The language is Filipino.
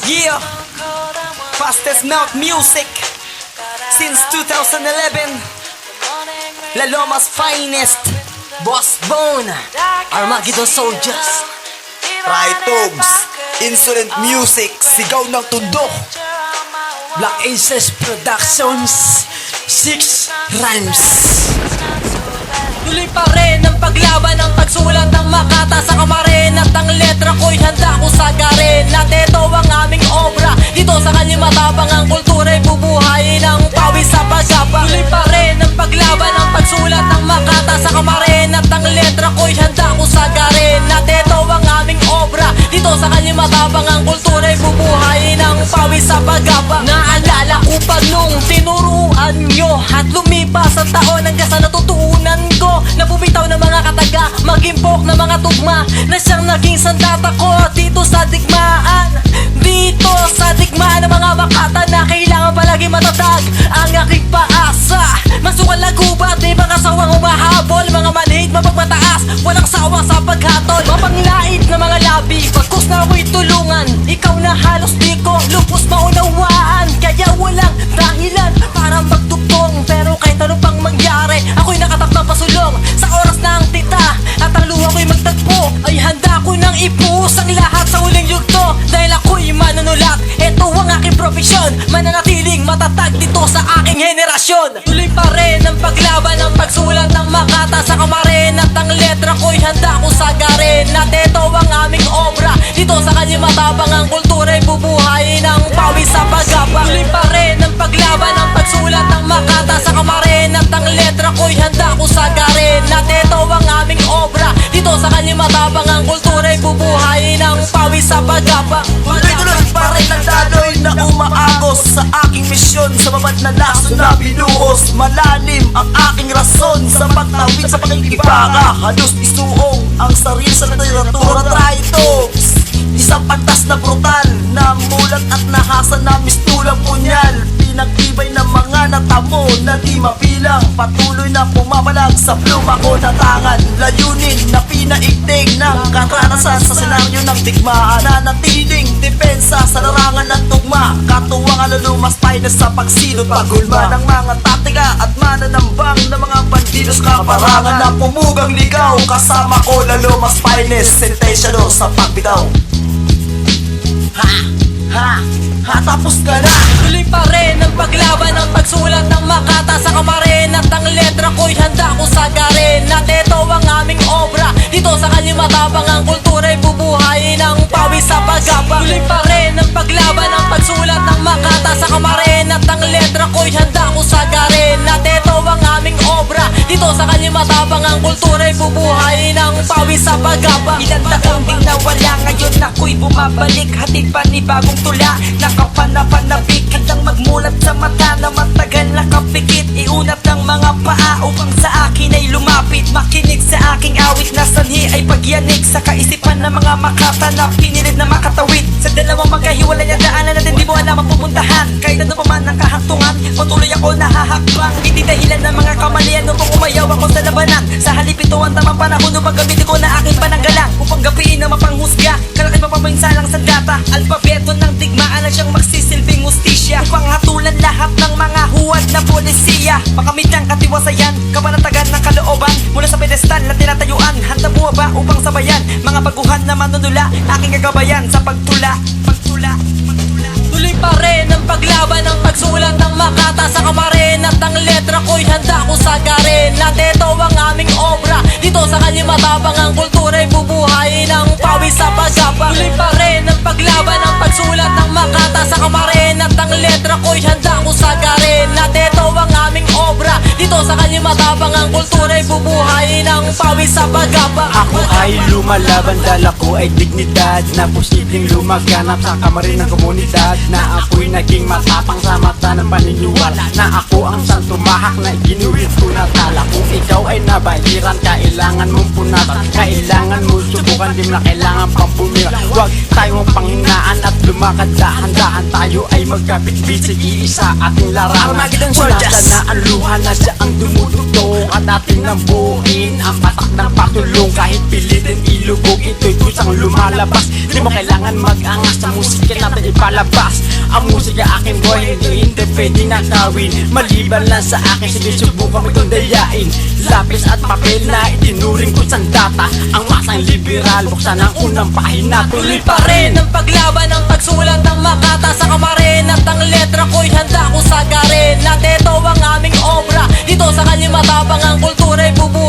Yeah, fastest mouth music since 2011. La Loma's finest, Boss Bone, Armageddon Soldiers, Tritogs, Insolent Music, Sigaw ng Tundok, Black Aces Productions, Six Rhymes. Tuloy pa rin ang paglaban ng pagsulat ng makata sa kamarin. At ang letra ko'y handa ko sagarin. At ito ang aming obra, dito sa kanyang matabang ang kultura'y bubuhayin ng pawis sa pagsapa. Tuloy pa rin ang paglaban ng pagsulat ng makata sa kamarin. At ang letra ko'y handa ko sagarin. At ito ang aming obra, dito sa kanyang matabang ang kultura'y bubuhayin ng pawis sa pagsapa. Naalala ko pa nung tinuruan nyo at lumipas ang taon hanggang sa natutunan ko na bumitaw ng mga kataga, mag-impok ng mga tugma na siyang naging sandata ko dito sa digmaan. Dito sa digmaan ng mga makata na kailangan palagi matatag ang aking paasa. Masukal na gubat, di mga sawang umahabol, mga manhid mapagmataas, walang sawa sa paghatol. Mapanglait na mga labi, pagkus na ako'y tulungan, ikaw na halos di ko lupos maunawaan. Kaya walang dahilan para magtugtong, pero kahit ano pang mangyari, ako'y nakatakdang pasulong sa oras ng tita. At ang luha ko'y magtagpo, ay handa ko nang ipuus ang lahat sa huling yugto. Dahil ako'y manunulat, ito ang aking profesyon, mananatiling matatag dito sa aking henerasyon. Tuloy pa rin ang paglaban ng pagsulat ng makata sa kamarin. At ang letra ko'y handa ko sagarin. At ito ang aming obra, dito sa kanyang matabang ang kultura'y bubuhayin ng pawis sa paggapa. Tuloy pa rin ang paglaban ng pagsulat ng makata sa kamarin. At ang letra ko'y handa ko sagarin. At ito ang aming obra, dito sa kanyang matabang ang kultura'y bubuhayin ng pawis sa paggapa. tuloy-tuloy pa rin ang daloy na umaagos sa aking misyon. Sa babad na laso na binuhos, malalim ang aking rason sa pagtawid sa pagkikibaka. Halos isuong ang sarili sa literatura. Tritogs, isang pantas na brutal, na mulat at nahasa na mistulang punyal. Pinagtibay ng mga natamo na di mabilang, patuloy na pumapalag sa pluma ko na tangan. Layunin na pinaigting ng karanasan sa senaryo ng digmaan. Nanatiling depensa sa larangan ng tugma, katuwang ang lumas finest sa pagsilot pagulma ng mga tatiga at mananambang ng mga bandidos kaparangan na pumugang ligaw. Kasama ko la lumas finest, sentensyado sa pagbitaw. Tapos ka na. Tuloy pa rin ang paglaban ng pagsulat ng makata sa kamarin. At ang letra ko'y handa ko sagarin. At ito ang aming obra, dito sa kanyang matabang ang kultura'y bubuhayin ng pawis sa paggapa. Tuloy pa rin ang paglaban ng pagsulat ng makata sa kamarin. At ang letra ko'y handa ko sagarin. At ito ang aming obra, dito sa kanyang matabang ang kultura'y bubuhayin ng pawis sa paggapa. Ilang taong ding nawala, ngayon ako'y bumabalik. Hatid pa ni bagong tula, nakapanapanabi kitang magmulat sa mata na matagal nakapikit. Iunat ng mga paa upang sa akin ay lumapit. Makinig sa aking awit na sanhi ay pagyanig sa kaisipan ng mga makata na pinilit na makatawid. Sa dalawang magkahiwalay na daanan natin di mo alam ang pupuntahan. Kahit ano pa man ang kahantungan, patuloy ako nahahakbang. Hindi dahilan ng mga kamalian upang umayaw ako sa labanan. Sa halip ito ang tamang panahon upang gamitin ko na aking pananggalang, upang gapiin na mapanghusga, kalakay mapaminsalang sandata. Alpabeto ng digmaan na siyang magsisilbing ustisya, upang hatulan lahat ng mga huwad na polisiya. Makamit ang katiwasayan, kapanatagan ng kalooban, mula sa pedestal na tinatayuan. Handa buwa ba upang sabayan mga baguhan na manunula, aking gagabayan sa pagtula. Tuloy pa rin ang paglaban ng pagsulat ng makata sa kamarin. At ang letra ko'y handa ko sagarin. At ito ang aming obra, dito sa kanyang matabang ang kultura'y bubuhayin ng pawis sa pagsapa. Tuloy pa rin ang paglaban ng pagsulat ng makata sa kamarin. At ang letra ko'y handa ko sagarin. At ito ang aming obra, dito sa kanyang matabang ang kultura'y bubuhayin ng pawis sa pagsapa. Ako ay lumalaban, dala ko ay dignidad, na posibleng lumaganap sa kamarin ng komunidad. Na ako'y naging matapang sa mata ng paniniwala, na ako ang sang tumahak na ginuhit ko na tala. Kung ikaw ay nabahiran, kailangan mong punatan, kailangan mo subukan, di na kailangan pang bumira. Huwag tayong panghinaan at lumakad dahan-dahan tayo ay magkapit-bit. Sige, isa ating larangan. Armageddon Wala Soldiers. na ang luha na siya ang dumudugtong at ating nambuhin ang patak ng patulong. Kahit pilitin ilugog, ito'y kusang lumalabas. Di mo kailangan mag-angas sa musika natin ipalabas. Ang musika akin boy, hindi pwedeng nakawin. Maliban lang sa akin, sige subukan mo itong dayain. Lapis at papel na itinuring ko sandata. Ang masang liberal, buksan ang unang pahina. Tuloy pa rin Ng paglaban ng pagsulat ng makata sa kamarin at ang letra ko'y handa ko sagarin. At ito ang aming obra, dito sa kalimatabang ang kultura'y bubuhay.